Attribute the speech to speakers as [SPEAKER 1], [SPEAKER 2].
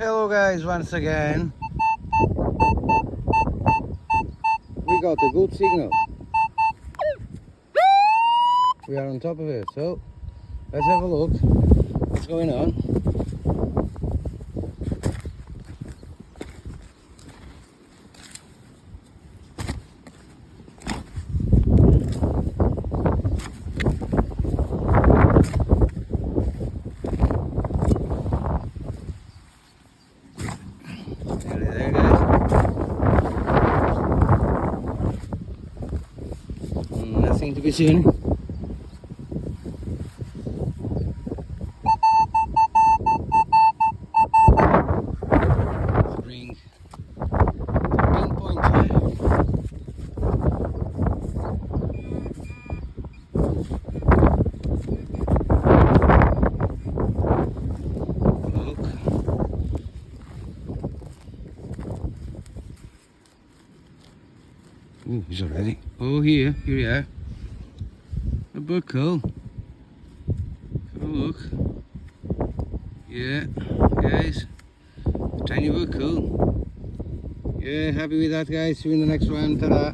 [SPEAKER 1] Hello guys, once again. We got a good signal. We are on top of it, so let's have a look. What's going on? Nearly there, guys. Nothing to be seen. Bring pinpoint. Look. Oh, he's already. Oh, here we are. A buckle. Have a look. Yeah, guys. Tiny buckle. Yeah, happy with that, guys. See you in the next one. Ta-da.